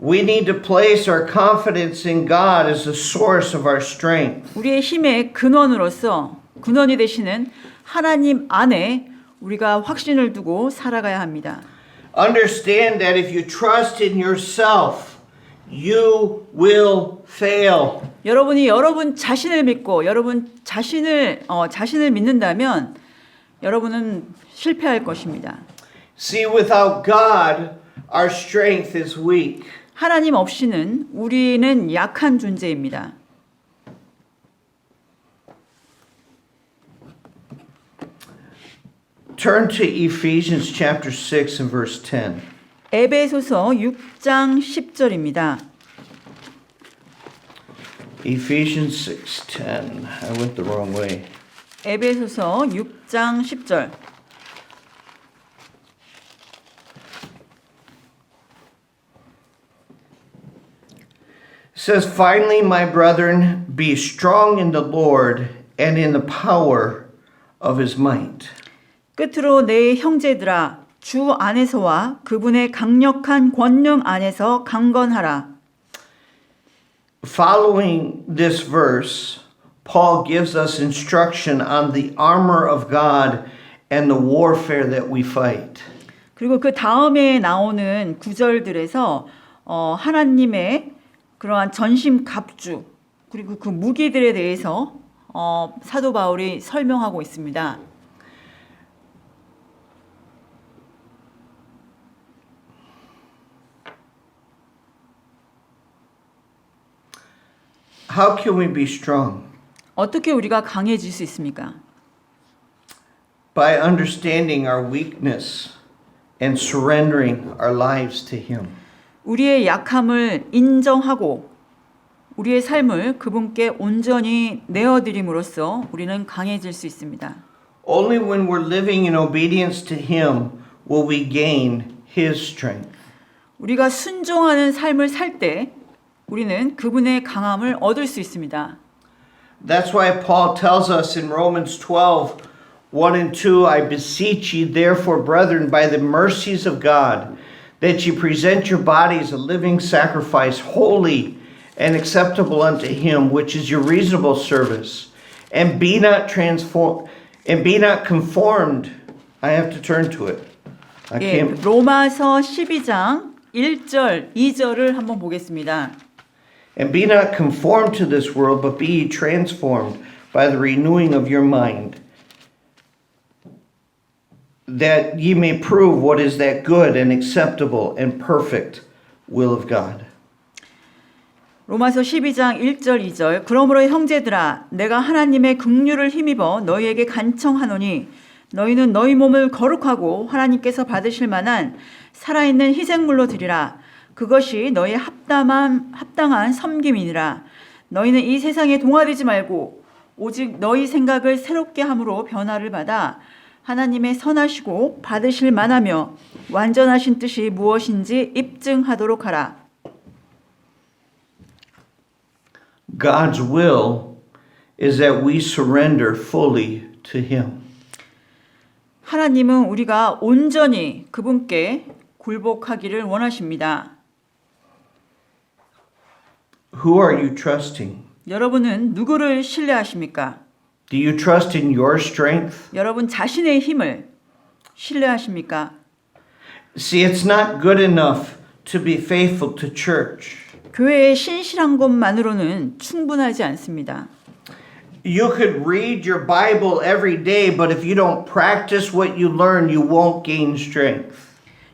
We need to place our confidence in God as the source of our strength. 우리의 힘의 근원으로서 근원이 되시는 하나님 안에 우리가 확신을 두고 살아가야 합니다. Understand that if you trust in yourself, you will fail. 여러분이 여러분 자신을 믿고 여러분 자신을 믿는다면 여러분은 실패할 것입니다. See, without God, our strength is weak. 하나님 없이는 우리는 약한 존재입니다. Turn to Ephesians chapter 6 and verse 10. 에베소서 6장 10절입니다. Ephesians 6:10. I went the wrong way. 에베소서 6장 10절. It says, "Finally, my brethren, be strong in the Lord and in the power of his might." 끝으로 내 형제들아 주 안에서와 그분의 강력한 권능 안에서 강건하라. Following this verse, Paul gives us instruction on the armor of God and the warfare that we fight. 그리고 그 다음에 나오는 구절들에서 하나님의 그러한 전심 갑주 그리고 그 무기들에 대해서 사도 바울이 설명하고 있습니다. How can we be strong? 어떻게 우리가 강해질 수 있습니까? By understanding our weakness and surrendering our lives to him. 우리의 약함을 인정하고 우리의 삶을 그분께 온전히 내어드림으로써 우리는 강해질 수 있습니다. Only when we're living in obedience to him will we gain his strength. 우리가 순종하는 삶을 살 때 우리는 그분의 강함을 얻을 수 있습니다. That's why Paul tells us in Romans 12:1 and 2, I beseech ye therefore, brethren, by the mercies of God, that ye present your bodies a living sacrifice, holy and acceptable unto him, which is your reasonable service. And be not conformed. I have to turn to it. I 예, can't. 로마서 12장 1절, 2절을 한번 보겠습니다. And be not conformed to this world, but be ye transformed by the renewing of your mind, that ye may prove what is that good and acceptable and perfect will of God. 로마서 12장 1절, 2절. 그러므로 형제들아, 내가 하나님의 긍휼을 힘입어 너희에게 간청하노니 너희는 너희 몸을 거룩하고 하나님께서 받으실 만한 살아있는 희생물로 드리라. 그것이 너희의 합당한 섬김이니라. 너희는 이 세상에 동화되지 말고 오직 너희 생각을 새롭게 함으로 변화를 받아 하나님의 선하시고 받으실 만하며 완전하신 뜻이 무엇인지 입증하도록 하라. God's will is that we surrender fully to him. 하나님은 우리가 온전히 그분께 굴복하기를 원하십니다. Who are you trusting? 여러분은 누구를 신뢰하십니까? Do you trust in your strength? 여러분 자신의 힘을 신뢰하십니까? See, it's not good enough to be faithful to church. 교회에 신실한 것만으로는 충분하지 않습니다. You could read your Bible every day, but if you don't practice what you learn, you won't gain strength.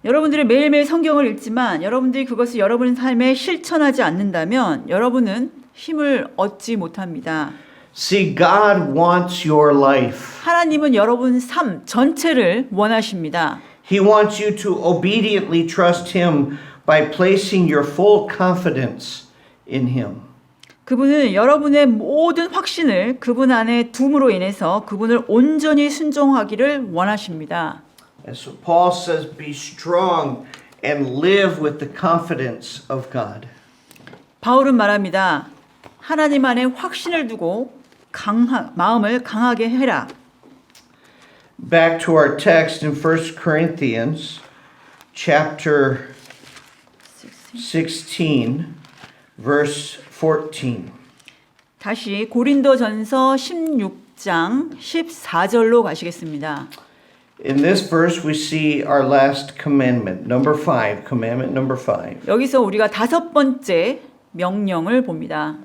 여러분들이 매일매일 성경을 읽지만 여러분들이 그것을 여러분의 삶에 실천하지 않는다면 여러분은 힘을 얻지 못합니다. See, God wants your life. 하나님은 여러분 삶 전체를 원하십니다. He wants you to obediently trust Him by placing your full confidence in Him. 그분은 여러분의 모든 확신을 그분 안에 둠으로 인해서 그분을 온전히 순종하기를 원하십니다. And so Paul says, be strong and live with the confidence of God. 바울은 말합니다. 하나님 안에 확신을 두고 마음을 강하게 해라. Back to our text in 1 Corinthians chapter 16 verse 14. 다시 고린도전서 16장 14절로 가시겠습니다. In this verse we see our last commandment, number 5, commandment number 5. 여기서 우리가 다섯 번째 명령을 봅니다.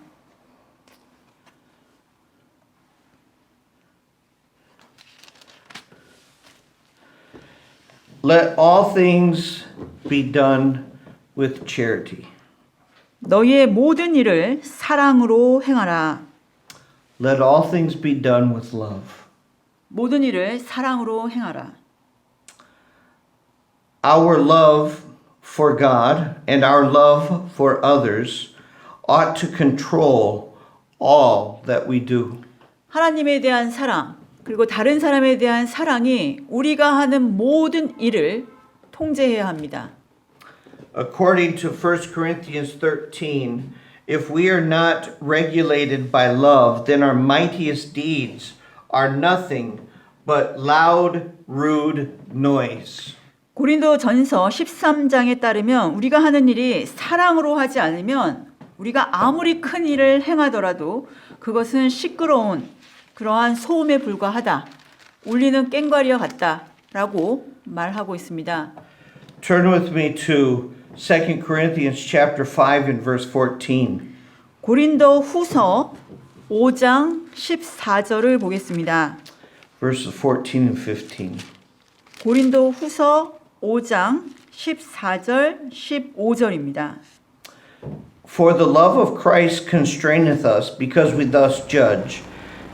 Let all things be done with charity. 너희의 모든 일을 사랑으로 행하라. Let all things be done with love. 모든 일을 사랑으로 행하라. our love for God and our love for others ought to control all that we do. 하나님에 대한 사랑, 그리고 다른 사람에 대한 사랑이 우리가 하는 모든 일을 통제해야 합니다. According to 1 Corinthians 13, if we are not regulated by love, then our mightiest deeds are nothing but loud, rude noise. 고린도 전서 13장에 따르면 우리가 하는 일이 사랑으로 하지 않으면 우리가 아무리 큰 일을 행하더라도 그것은 시끄러운 그러한 소음에 불과하다. 울리는 꽹과리와 같다라고 말하고 있습니다. Turn with me to 2 Corinthians chapter 5 and verse 14. 고린도 후서 5장 14절을 보겠습니다. Verses 14 and 15. 고린도 후서 5장 14절 15절입니다. For the love of Christ constraineth us, because we thus judge,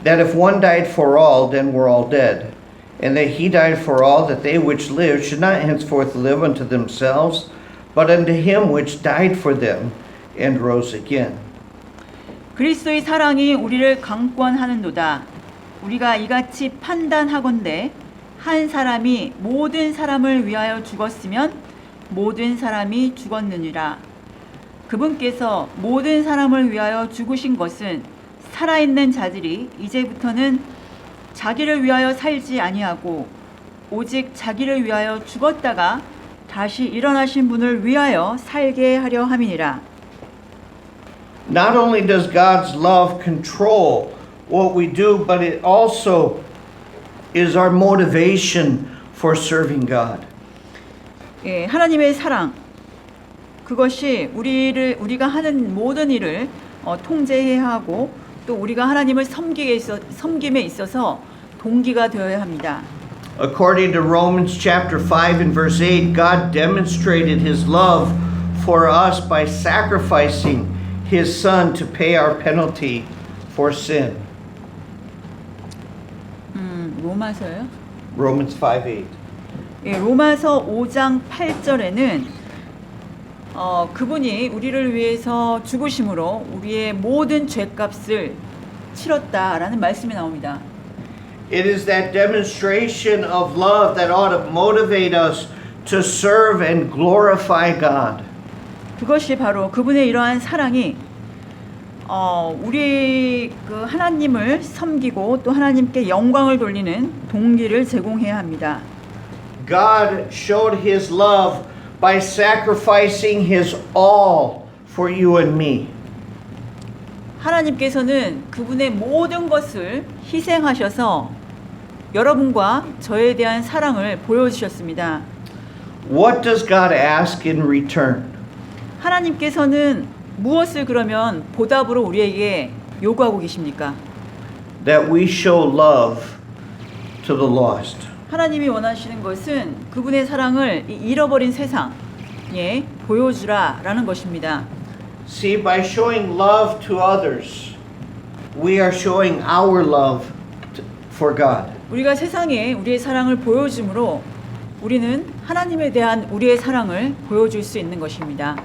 that if one died for all, then we're all dead, and that he died for all, that they which live should not henceforth live unto themselves, but unto him which died for them, and rose again. 그리스도의 사랑이 우리를 강권하는도다. 우리가 이같이 판단하건대 한 사람이 모든 사람을 위하여 죽었으면 모든 사람이 죽었느니라. 그분께서 모든 사람을 위하여 죽으신 것은 살아있는 자들이 이제부터는 자기를 위하여 살지 아니하고 오직 자기를 위하여 죽었다가 다시 일어나신 분을 위하여 살게 하려 함이니라. Not only does God's love control what we do, but it also is our motivation for serving God. 예, 하나님의 사랑 그것이 우리가 하는 모든 일을 통제해야 하고 또 우리가 하나님을 섬김에 있어서 동기가 되어야 합니다. According to Romans chapter 5 and verse 8, God demonstrated his love for us by sacrificing his son to pay our penalty for sin. 로마서요? Romans 5:8. 예, 로마서 5장 8절에는 그분이 우리를 위해서 죽으심으로 우리의 모든 죄값을 치렀다라는 말씀이 나옵니다. It is that demonstration of love that ought to motivate us to serve and glorify God. 그것이 바로 그분의 이러한 사랑이 우리 그 하나님을 섬기고 또 하나님께 영광을 돌리는 동기를 제공해야 합니다. God showed his love by sacrificing his all for you and me. 하나님께서는 그분의 모든 것을 희생하셔서 여러분과 저에 대한 사랑을 보여주셨습니다. What does God ask in return? 하나님께서는 무엇을 그러면 보답으로 우리에게 요구하고 계십니까? That we show love to the lost. 하나님이 원하시는 것은 그분의 사랑을 이 잃어버린 세상에 보여주라라는 것입니다. See, by showing love to others, we are showing our love for God. 우리가 세상에 우리의 사랑을 보여줌으로 우리는 하나님에 대한 우리의 사랑을 보여줄 수 있는 것입니다.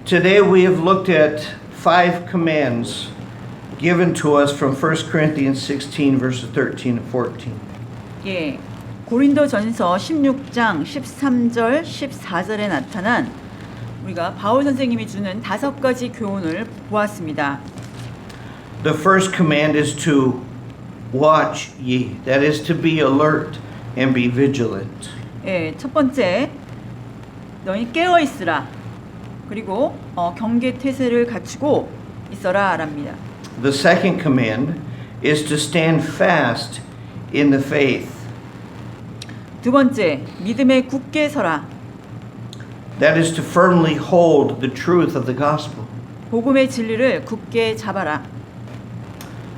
Today we have looked at 5 commands given to us from 1 Corinthians 16 verses 13 and 14. 예, 고린도전서 16장 13절 14절에 나타난 우리가 바울 선생님이 주는 5가지 교훈을 보았습니다. The first command is to watch ye, that is to be alert and be vigilant. 예, 첫 번째 너희 깨어 있으라. 그리고 경계 태세를 갖추고 있어라랍니다. The second command is to stand fast in the faith. 두 번째, 믿음에 굳게 서라. That is to firmly hold the truth of the gospel. 복음의 진리를 굳게 잡아라.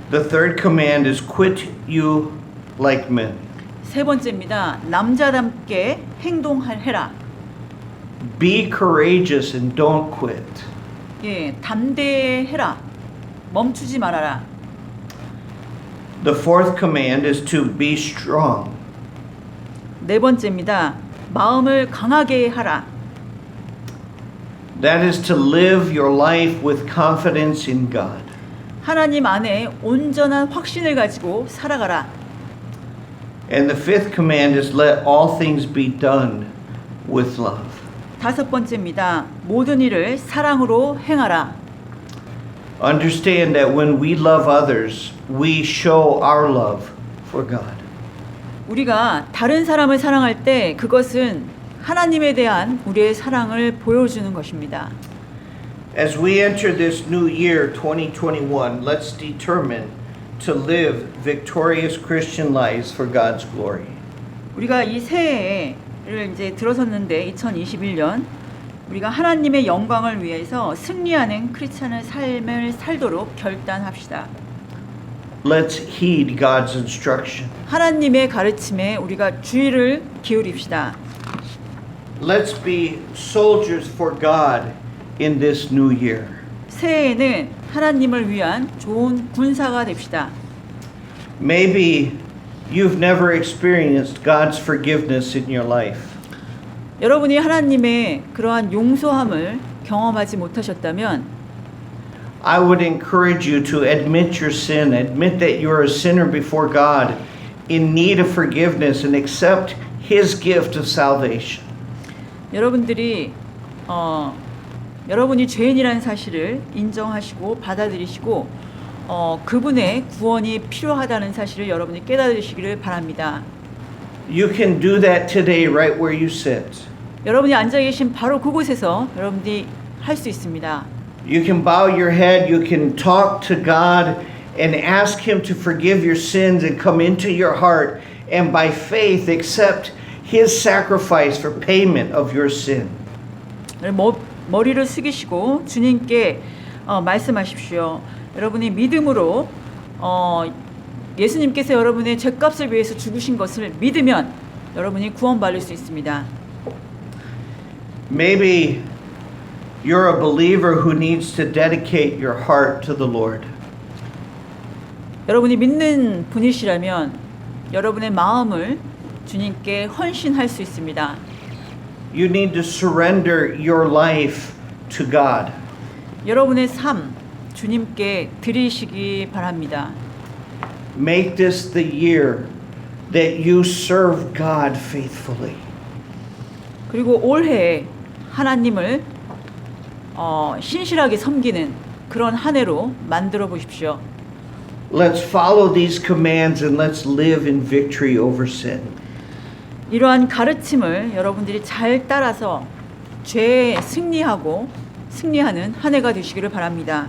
The third command is quit you like men. 세 번째입니다. 남자답게 행동해라. Be courageous and don't quit. 예, 담대해라. 멈추지 말아라. The fourth command is to be strong. 네 번째입니다. 마음을 강하게 하라. That is to live your life with confidence in God. 하나님 안에 온전한 확신을 가지고 살아가라. And the fifth command is let all things be done with love. 다섯 번째입니다. 모든 일을 사랑으로 행하라. Understand that when we love others, we show our love for God. 우리가 다른 사람을 사랑할 때 그것은 하나님에 대한 우리의 사랑을 보여주는 것입니다. As we enter this new year 2021, let's determine to live victorious Christian lives for God's glory. 우리가 이 새해를 이제 들어섰는데 2021년 우리가 하나님의 영광을 위해서 승리하는 크리스찬의 삶을 살도록 결단합시다. Let's heed God's instruction. 하나님의 가르침에 우리가 주의를 기울입시다. Let's be soldiers for God in this new year. 새해에는 하나님을 위한 좋은 군사가 됩시다. Maybe you've never experienced God's forgiveness in your life. 여러분이 하나님의 그러한 용서함을 경험하지 못하셨다면 I would encourage you to admit your sin, admit that you're a sinner before God in need of forgiveness and accept His gift of salvation. 여러분들이 여러분이 죄인이라는 사실을 인정하시고 받아들이시고 그분의 구원이 필요하다는 사실을 여러분이 깨달으시기를 바랍니다. You can do that today right where you sit. 여러분이 앉아 계신 바로 그곳에서 여러분들이 할 수 있습니다. You can bow your head, you can talk to God and ask Him to forgive your sins and come into your heart and by faith accept His sacrifice for payment of your sin. 머리를 숙이시고 주님께 말씀하십시오. 여러분이 믿음으로 예수님께서 여러분의 죄값을 위해서 죽으신 것을 믿으면 여러분이 구원받을 수 있습니다. Maybe you're a believer who needs to dedicate your heart to the Lord. 여러분이 믿는 분이시라면 여러분의 마음을 주님께 헌신할 수 있습니다. You need to surrender your life to God. 여러분의 삶 주님께 드리시기 바랍니다. Make this the year that you serve God faithfully. 그리고 올해 하나님을 신실하게 섬기는 그런 한 해로 만들어 보십시오. Let's follow these commands and let's live in victory over sin. 이러한 가르침을 여러분들이 잘 따라서 죄에 승리하는 한 해가 되시기를 바랍니다.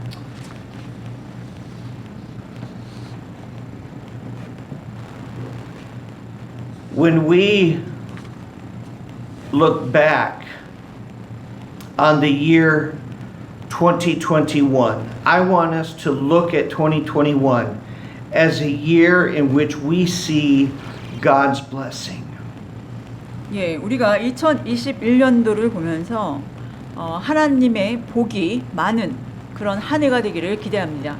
When we look back on the year 2021, I want us to look at 2021 as a year in which we see God's blessing. 예, 우리가 2021년도를 보면서 하나님의 복이 많은 그런 한 해가 되기를 기대합니다.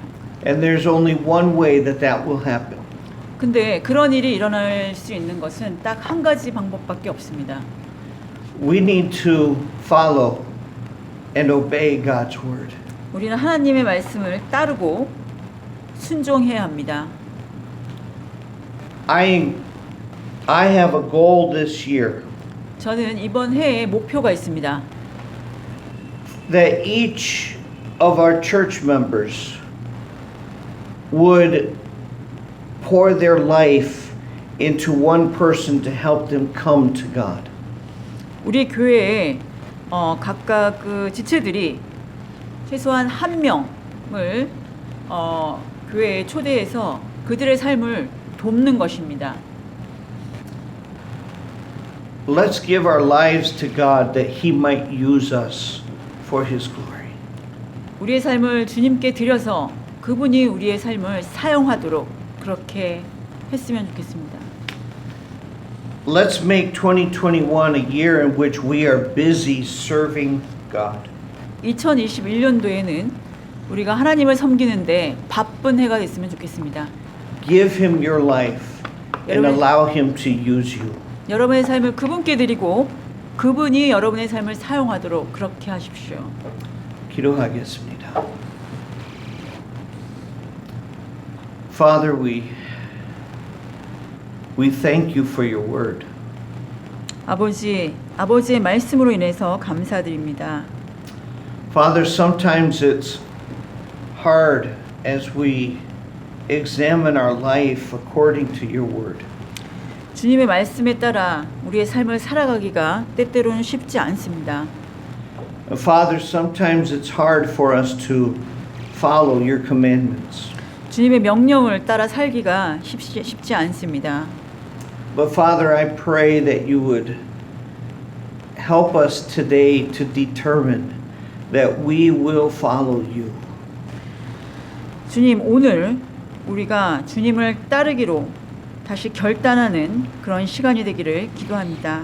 And there's only one way that that will happen. 근데 그런 일이 일어날 수 있는 것은 딱 한 가지 방법밖에 없습니다. We need to follow and obey God's word. 우리는 하나님의 말씀을 따르고 순종해야 합니다. I have a goal this year 저는 이번 해에 목표가 있습니다. that each of our church members would pour their life into one person to help them come to God. 우리 교회에 각각 그 지체들이 최소한 한 명을 교회에 초대해서 그들의 삶을 돕는 것입니다. Let's give our lives to God that He might use us for His glory. 우리의 삶을 주님께 드려서 그분이 우리의 삶을 사용하도록 그렇게 했으면 좋겠습니다. Let's make 2021 a year in which we are busy serving God. 2021년도에는 우리가 하나님을 섬기는데 바쁜 해가 됐으면 좋겠습니다. Give Him your life and 여러분- allow Him to use you. 여러분의 삶을 그분께 드리고 그분이 여러분의 삶을 사용하도록 그렇게 하십시오. 기도하겠습니다. Father, we thank you for your word. 아버지의 말씀으로 인해서 감사드립니다. Father, sometimes it's hard as we examine our life according to your word. 주님의 말씀에 따라 우리의 삶을 살아가기가 때때로는 쉽지 않습니다. Father, sometimes it's hard for us to follow your commandments. 주님의 명령을 따라 살기가 쉽지 않습니다. But Father, I pray that you would help us today to determine that we will follow you. 주님, 오늘 우리가 주님을 따르기로 다시 결단하는 그런 시간이 되기를 기도합니다.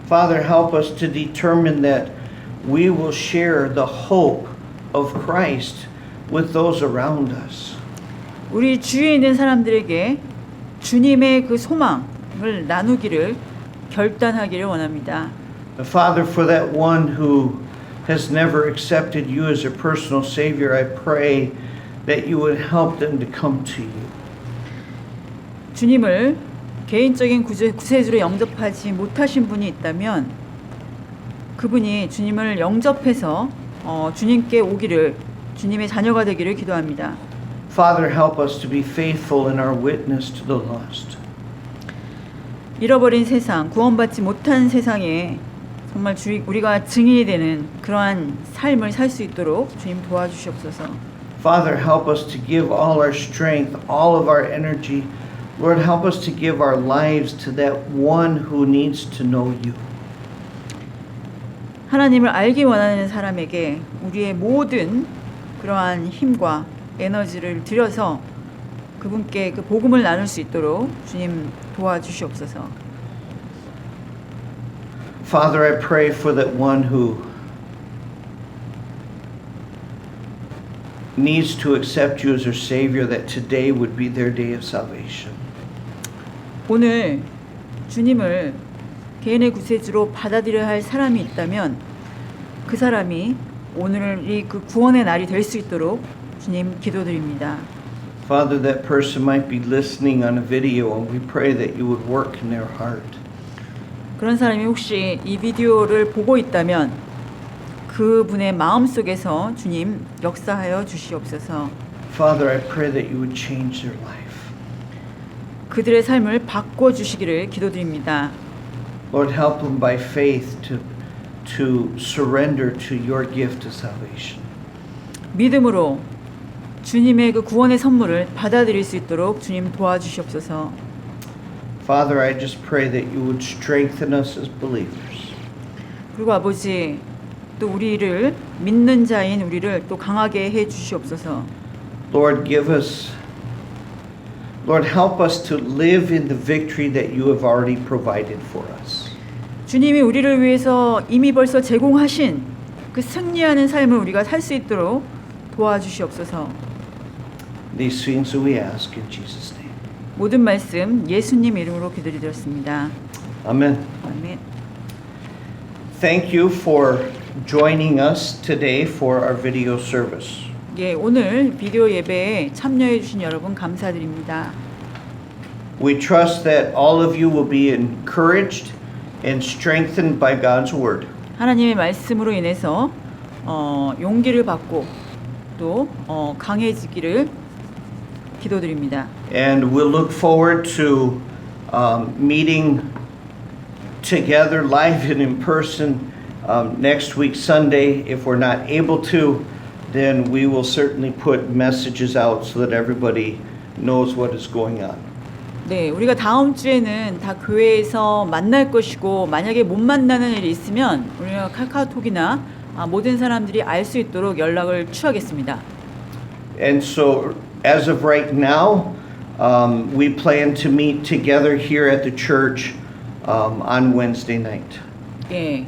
Father, help us to determine that we will share the hope of Christ with those around us. 우리 주위에 있는 사람들에게 주님의 그 소망을 나누기를 결단하기를 원합니다. Father, for that one who has never accepted you as a personal Savior, I pray that you would help them to come to you. 주님을 개인적인 구세주로 영접하지 못하신 분이 있다면 그분이 주님을 영접해서 주님께 오기를, 주님의 자녀가 되기를 기도합니다. Father, help us to be faithful in our witness to the lost. 잃어버린 세상, 구원받지 못한 세상에 정말 우리가 증인이 되는 그러한 삶을 살 수 있도록 주님 도와주시옵소서. Father, help us to give all our strength, all of our energy. Lord, help us to give our lives to that one who needs to know you. 하나님을 알기 원하는 사람에게 우리의 모든 그러한 힘과 에너지를 들여서 그분께 그 복음을 나눌 수 있도록 주님 도와주시옵소서. Father, I pray for that one who needs to accept you as their Savior, that today would be their day of salvation. 오늘 주님을 개인의 구세주로 받아들여야 할 사람이 있다면 그 사람이 오늘이 그 구원의 날이 될 수 있도록 주님 기도드립니다. Father, that person might be listening on a video, and we pray that you would work in their heart. 그런 사람이 혹시 이 비디오를 보고 있다면 그분의 마음 속에서 주님 역사하여 주시옵소서. Father, I pray that you would change their life. 그들의 삶을 바꿔 주시기를 기도드립니다. Lord, help them by faith to surrender to your gift of salvation. 믿음으로 주님의 그 구원의 선물을 받아들일 수 있도록 주님 도와주시옵소서. Father, I just pray that you would strengthen us as believers. 그리고 아버지, 또 우리를 믿는 자인 우리를 또 강하게 해 주시옵소서. Lord, Lord, help us to live in the victory that you have already provided for us. 주님이 우리를 위해서 이미 벌써 제공하신 그 승리하는 삶을 우리가 살 수 있도록 도와주시옵소서. These things we ask in Jesus' name. 모든 말씀 예수님 이름으로 기도드렸습니다. Amen. 아멘. Thank you for joining us today for our video service. 예, 오늘 비디오 예배에 참여해 주신 여러분 감사드립니다. We trust that all of you will be encouraged and strengthened by God's word. 하나님의 말씀으로 인해서 용기를 받고 또 강해지기를 기도드립니다. And we'll look forward to meeting together live and in person next week Sunday. If we're not able to, then we will certainly put messages out so that everybody knows what is going on. 네, 우리가 다음 주에는 다 교회에서 만날 것이고 만약에 못 만나는 일이 있으면 우리가 카카오톡이나 모든 사람들이 알 수 있도록 연락을 취하겠습니다. And so as of right now, we plan to meet together here at the church on Wednesday night. 예,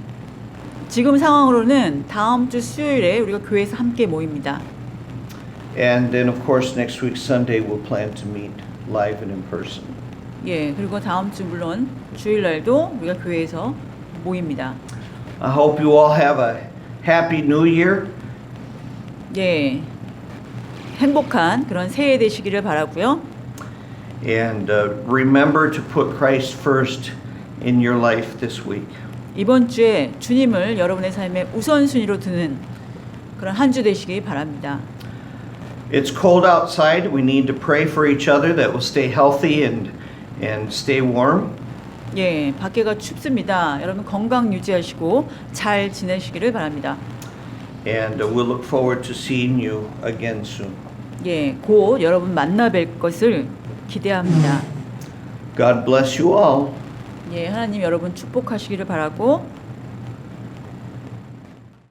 지금 상황으로는 다음 주 수요일에 우리가 교회에서 함께 모입니다. And then of course next week Sunday we'll plan to meet live and in person. 예, 그리고 다음 주 물론 주일날도 우리가 교회에서 모입니다. I hope you all have a happy new year. 예, 행복한 그런 새해 되시기를 바라고요. And remember to put Christ first in your life this week. 이번 주에 주님을 여러분의 삶의 우선순위로 두는 그런 한 주 되시기 바랍니다. It's cold outside. We need to pray for each other that we'll stay healthy and stay warm. 예, 밖에가 춥습니다. 여러분 건강 유지하시고 잘 지내시기를 바랍니다. And we'll look forward to seeing you again soon. 예, 곧 여러분 만나 뵐 것을 기대합니다. God bless you all. 예, 하나님 여러분 축복하시기를 바라고